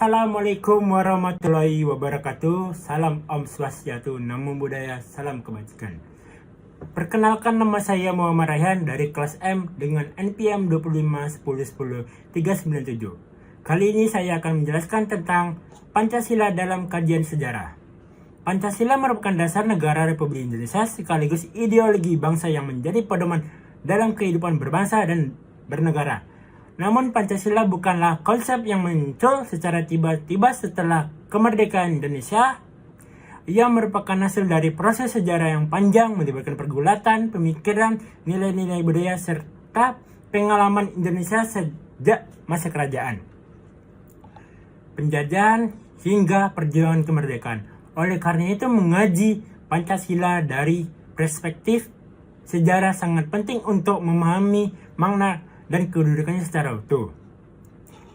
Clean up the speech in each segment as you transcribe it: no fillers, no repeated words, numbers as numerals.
Assalamualaikum warahmatullahi wabarakatuh. Salam Om Swastiastu, Namo Buddhaya, salam kebajikan. Perkenalkan, nama saya Muhammad Raihan dari kelas M dengan NPM 251010 397. Kali ini saya akan menjelaskan tentang Pancasila dalam kajian sejarah. Pancasila merupakan dasar negara Republik Indonesia sekaligus ideologi bangsa yang menjadi pedoman dalam kehidupan berbangsa dan bernegara. Namun Pancasila bukanlah konsep yang muncul secara tiba-tiba setelah kemerdekaan Indonesia. Ia merupakan hasil dari proses sejarah yang panjang melibatkan pergulatan, pemikiran, nilai-nilai budaya, serta pengalaman Indonesia sejak masa kerajaan, penjajahan, hingga perjuangan kemerdekaan. Oleh karena itu, mengaji Pancasila dari perspektif sejarah sangat penting untuk memahami makna dan kedudukannya secara utuh.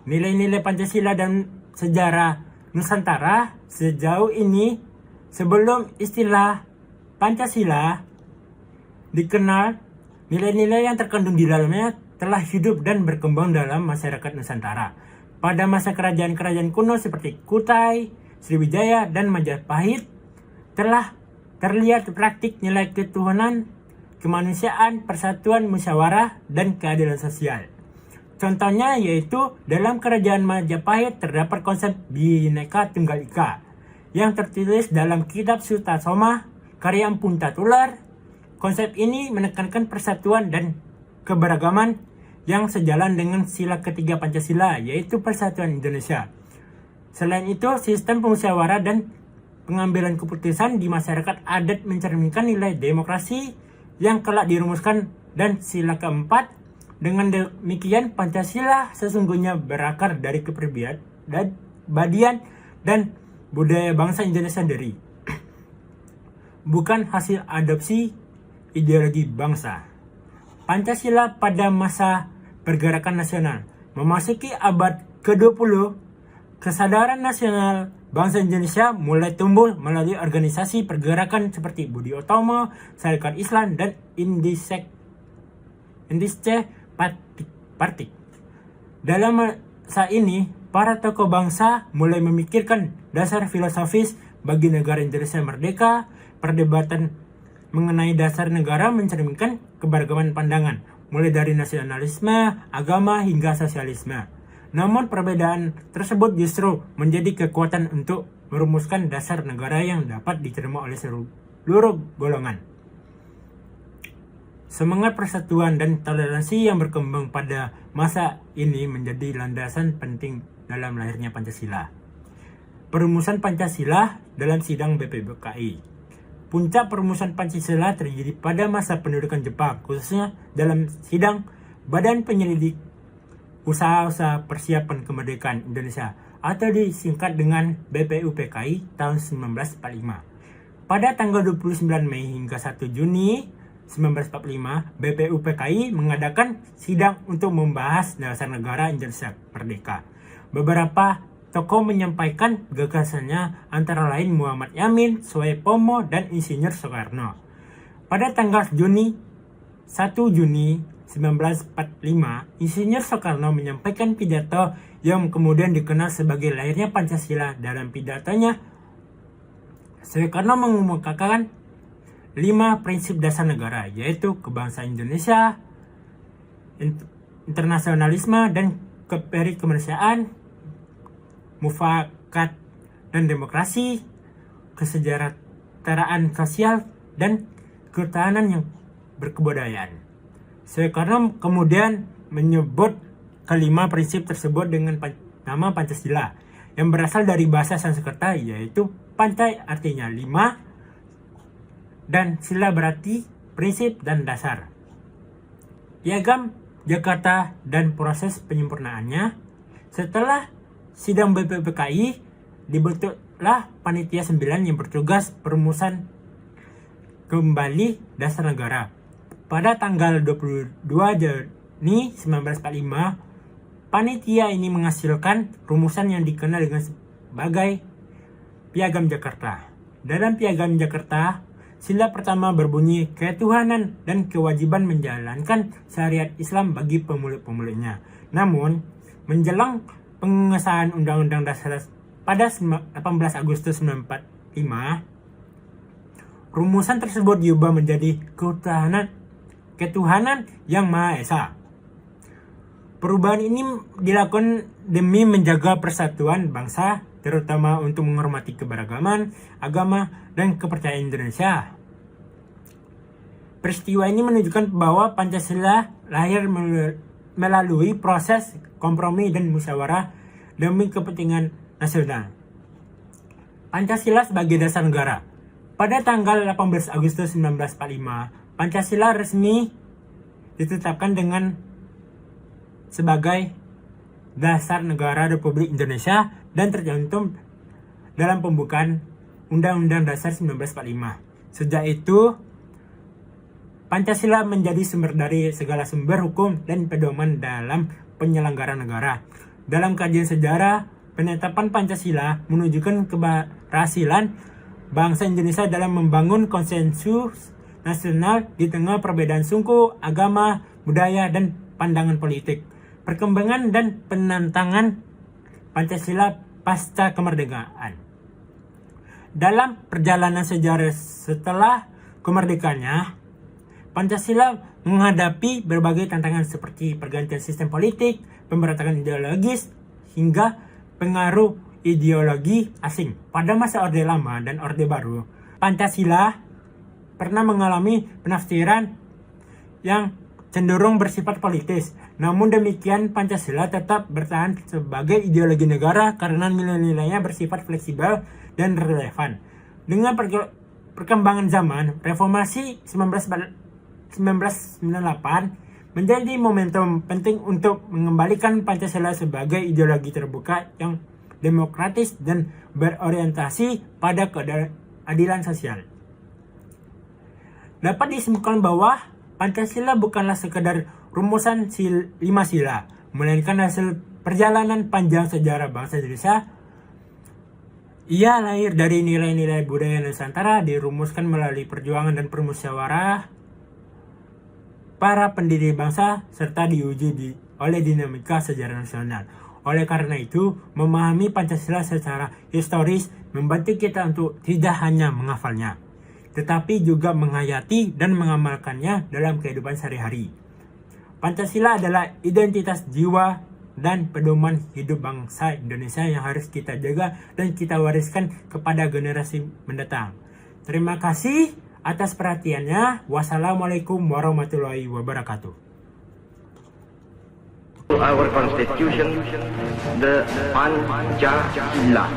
Nilai-nilai Pancasila dan sejarah Nusantara sejauh ini, sebelum istilah Pancasila dikenal, nilai-nilai yang terkandung di dalamnya telah hidup dan berkembang dalam masyarakat Nusantara. Pada masa kerajaan-kerajaan kuno seperti Kutai, Sriwijaya, dan Majapahit, telah terlihat praktik nilai ketuhanan, kemanusiaan, persatuan, musyawarah, dan keadilan sosial. Contohnya yaitu dalam kerajaan Majapahit terdapat konsep Bhinneka Tunggal Ika yang tertulis dalam kitab Sutasoma karya Empu Tatullar. Konsep ini menekankan persatuan dan keberagaman yang sejalan dengan sila ketiga Pancasila, yaitu persatuan Indonesia. Selain itu, sistem pemusyawarah dan pengambilan keputusan di masyarakat adat mencerminkan nilai demokrasi yang kelak dirumuskan, dan sila keempat. Dengan demikian, Pancasila sesungguhnya berakar dari kepribadian dan budaya bangsa Indonesia sendiri, bukan hasil adopsi ideologi bangsa. Pancasila pada masa pergerakan nasional memasuki abad ke-20, kesadaran nasional bangsa Indonesia mulai tumbuh melalui organisasi pergerakan seperti Budi Utomo, Sarekat Islam, dan Indisce Partik. Dalam masa ini, para tokoh bangsa mulai memikirkan dasar filosofis bagi negara Indonesia merdeka. Perdebatan mengenai dasar negara mencerminkan keberagaman pandangan, mulai dari nasionalisme, agama, hingga sosialisme. Namun perbedaan tersebut justru menjadi kekuatan untuk merumuskan dasar negara yang dapat diterima oleh seluruh golongan. Semangat persatuan dan toleransi yang berkembang pada masa ini menjadi landasan penting dalam lahirnya Pancasila. Perumusan Pancasila dalam sidang BPUPKI. Puncak perumusan Pancasila terjadi pada masa pendudukan Jepang, khususnya dalam sidang Badan Penyelidik Usaha-usaha Persiapan Kemerdekaan Indonesia atau disingkat dengan BPUPKI tahun 1945. Pada tanggal 29 Mei hingga 1 Juni 1945, BPUPKI mengadakan sidang untuk membahas dasar negara Indonesia merdeka. Beberapa tokoh menyampaikan gagasannya, antara lain Muhammad Yamin, Soepomo, dan Insinyur Soekarno. Pada tanggal 1 Juni 1945, Insinyur Soekarno menyampaikan pidato yang kemudian dikenal sebagai lahirnya Pancasila. Dalam pidatonya, Soekarno mengemukakan 5 prinsip dasar negara, yaitu kebangsaan Indonesia, internasionalisme dan kemanusiaan, mufakat dan demokrasi, kesejahteraan sosial, dan ketahanan yang berkebudayaan. Soekarno kemudian menyebut kelima prinsip tersebut dengan nama Pancasila, yang berasal dari bahasa Sanskerta, yaitu Pancai artinya 5 dan Sila berarti prinsip dan dasar. Piagam Jakarta dan proses penyempurnaannya. Setelah sidang BPUPKI, dibentuklah Panitia 9 yang bertugas perumusan kembali dasar negara. Pada tanggal 22 Juni 1945, panitia ini menghasilkan rumusan yang dikenal dengan sebagai Piagam Jakarta. Dalam Piagam Jakarta, sila pertama berbunyi ketuhanan dan kewajiban menjalankan syariat Islam bagi pemeluk-pemeluknya. Namun, menjelang pengesahan Undang-Undang Dasar pada 18 Agustus 1945, rumusan tersebut diubah menjadi ketuhanan yang Maha Esa. Perubahan ini dilakukan demi menjaga persatuan bangsa, terutama untuk menghormati keberagaman, agama, dan kepercayaan Indonesia. Peristiwa ini menunjukkan bahwa Pancasila lahir melalui proses kompromi dan musyawarah demi kepentingan nasional. Pancasila sebagai dasar negara. Pada tanggal 18 Agustus 1945, Pancasila resmi ditetapkan sebagai dasar negara Republik Indonesia dan tercantum dalam pembukaan Undang-Undang Dasar 1945. Sejak itu, Pancasila menjadi sumber dari segala sumber hukum dan pedoman dalam penyelenggaraan negara. Dalam kajian sejarah, penetapan Pancasila menunjukkan keberhasilan bangsa Indonesia dalam membangun konsensus nasional di tengah perbedaan suku, agama, budaya, dan pandangan politik. Perkembangan dan penantangan Pancasila pasca kemerdekaan. Dalam perjalanan sejarah setelah kemerdekaannya, Pancasila menghadapi berbagai tantangan seperti pergantian sistem politik, pemberontakan ideologis, hingga pengaruh ideologi asing. Pada masa Orde Lama dan Orde Baru, Pancasila pernah mengalami penafsiran yang cenderung bersifat politis. Namun demikian, Pancasila tetap bertahan sebagai ideologi negara karena nilai-nilainya bersifat fleksibel dan relevan. Dengan perkembangan zaman, reformasi 1998 menjadi momentum penting untuk mengembalikan Pancasila sebagai ideologi terbuka yang demokratis dan berorientasi pada keadilan sosial. Dapat disimpulkan bahwa Pancasila bukanlah sekedar rumusan 5 sila, melainkan hasil perjalanan panjang sejarah bangsa Indonesia. Ia lahir dari nilai-nilai budaya Nusantara, dirumuskan melalui perjuangan dan permusyawarah para pendiri bangsa, serta diuji oleh dinamika sejarah nasional. Oleh karena itu, memahami Pancasila secara historis membantu kita untuk tidak hanya menghafalnya, tetapi juga menghayati dan mengamalkannya dalam kehidupan sehari-hari. Pancasila adalah identitas jiwa dan pedoman hidup bangsa Indonesia yang harus kita jaga dan kita wariskan kepada generasi mendatang. Terima kasih atas perhatiannya. Wassalamualaikum warahmatullahi wabarakatuh. Our Constitution, the Pancasila.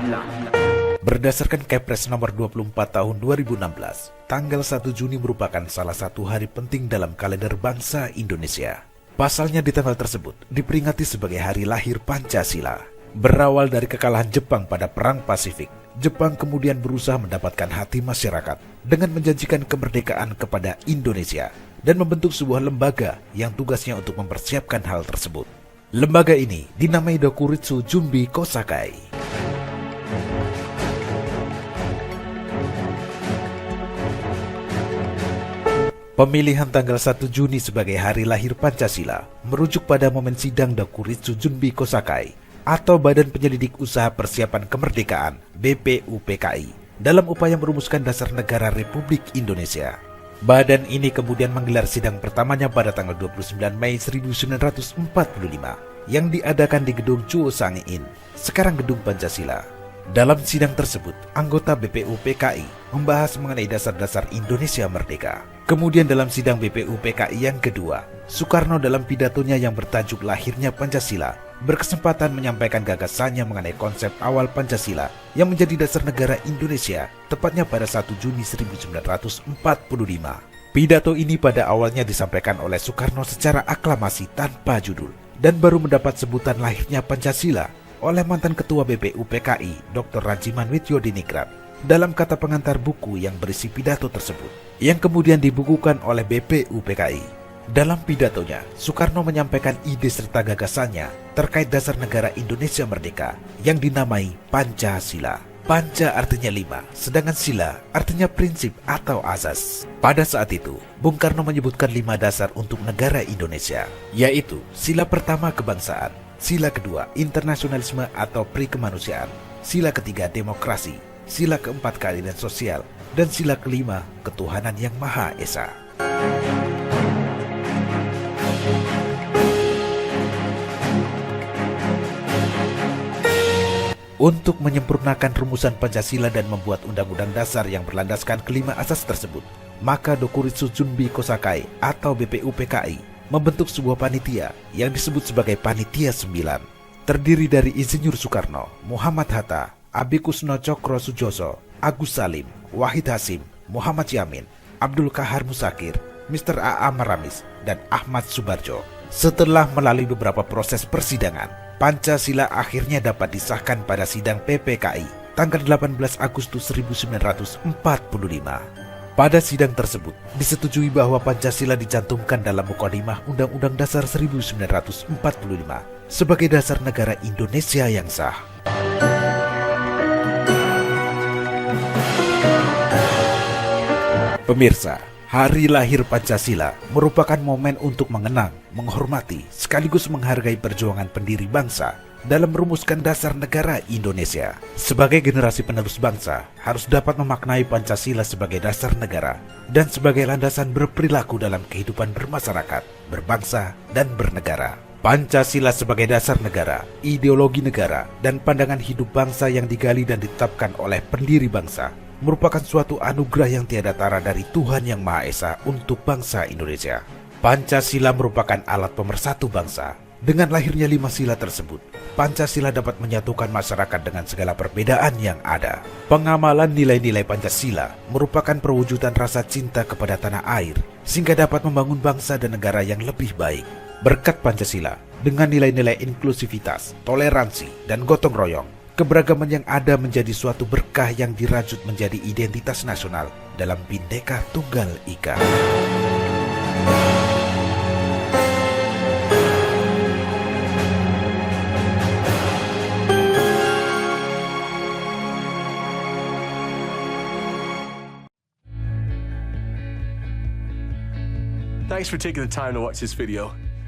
Berdasarkan Kepres nomor 24 tahun 2016, tanggal 1 Juni merupakan salah satu hari penting dalam kalender bangsa Indonesia. Pasalnya di tanggal tersebut diperingati sebagai hari lahir Pancasila. Berawal dari kekalahan Jepang pada Perang Pasifik, Jepang kemudian berusaha mendapatkan hati masyarakat dengan menjanjikan kemerdekaan kepada Indonesia dan membentuk sebuah lembaga yang tugasnya untuk mempersiapkan hal tersebut. Lembaga ini dinamai Dokuritsu Jumbi Kosakai. Pemilihan tanggal 1 Juni sebagai hari lahir Pancasila merujuk pada momen sidang Dokuritsu Jumbi Kosakai atau Badan Penyelidik Usaha Persiapan Kemerdekaan (BPUPKI) dalam upaya merumuskan dasar negara Republik Indonesia. Badan ini kemudian menggelar sidang pertamanya pada tanggal 29 Mei 1945 yang diadakan di Gedung Chuo-Sang-in, sekarang Gedung Pancasila. Dalam sidang tersebut, anggota BPUPKI membahas mengenai dasar-dasar Indonesia Merdeka. Kemudian dalam sidang BPUPKI yang kedua, Soekarno dalam pidatonya yang bertajuk Lahirnya Pancasila berkesempatan menyampaikan gagasannya mengenai konsep awal Pancasila yang menjadi dasar negara Indonesia, tepatnya pada 1 Juni 1945. Pidato ini pada awalnya disampaikan oleh Soekarno secara aklamasi tanpa judul dan baru mendapat sebutan lahirnya Pancasila oleh mantan Ketua BPUPKI Dr. Rajiman Widyodiningrat dalam kata pengantar buku yang berisi pidato tersebut, yang kemudian dibukukan oleh BPUPKI. Dalam pidatonya, Soekarno menyampaikan ide serta gagasannya terkait dasar negara Indonesia Merdeka yang dinamai Pancasila. Panca artinya 5, sedangkan sila artinya prinsip atau asas. Pada saat itu, Bung Karno menyebutkan 5 dasar untuk negara Indonesia, yaitu sila pertama kebangsaan, Sila kedua, internasionalisme atau pri-kemanusiaan. Sila ketiga, demokrasi. Sila keempat, keadilan sosial. Dan sila kelima, ketuhanan yang Maha Esa. Untuk menyempurnakan rumusan Pancasila dan membuat undang-undang dasar yang berlandaskan kelima asas tersebut, maka Dokuritsu Junbi Kosakai atau BPUPKI membentuk sebuah panitia yang disebut sebagai Panitia 9. Terdiri dari Insinyur Soekarno, Muhammad Hatta, Abi Kusno Cokro Sujoso, Agus Salim, Wahid Hasim, Muhammad Yamin, Abdul Kahar Musakir, Mr. A.A. Maramis, dan Ahmad Subarjo. Setelah melalui beberapa proses persidangan, Pancasila akhirnya dapat disahkan pada sidang PPKI tanggal 18 Agustus 1945. Pada sidang tersebut, disetujui bahwa Pancasila dicantumkan dalam Mukadimah Undang-Undang Dasar 1945 sebagai dasar negara Indonesia yang sah. Pemirsa, hari lahir Pancasila merupakan momen untuk mengenang, menghormati, sekaligus menghargai perjuangan pendiri bangsa dalam merumuskan dasar negara Indonesia. Sebagai generasi penerus bangsa, harus dapat memaknai Pancasila sebagai dasar negara dan sebagai landasan berperilaku dalam kehidupan bermasyarakat, berbangsa, dan bernegara. Pancasila sebagai dasar negara, ideologi negara, dan pandangan hidup bangsa yang digali dan ditetapkan oleh pendiri bangsa merupakan suatu anugerah yang tiada tara dari Tuhan Yang Maha Esa untuk bangsa Indonesia. Pancasila merupakan alat pemersatu bangsa. Dengan lahirnya 5 sila tersebut, Pancasila dapat menyatukan masyarakat dengan segala perbedaan yang ada. Pengamalan nilai-nilai Pancasila merupakan perwujudan rasa cinta kepada tanah air, sehingga dapat membangun bangsa dan negara yang lebih baik. Berkat Pancasila, dengan nilai-nilai inklusivitas, toleransi, dan gotong royong, keberagaman yang ada menjadi suatu berkah yang dirajut menjadi identitas nasional dalam Bhinneka Tunggal Ika. Thanks for taking the time to watch this video.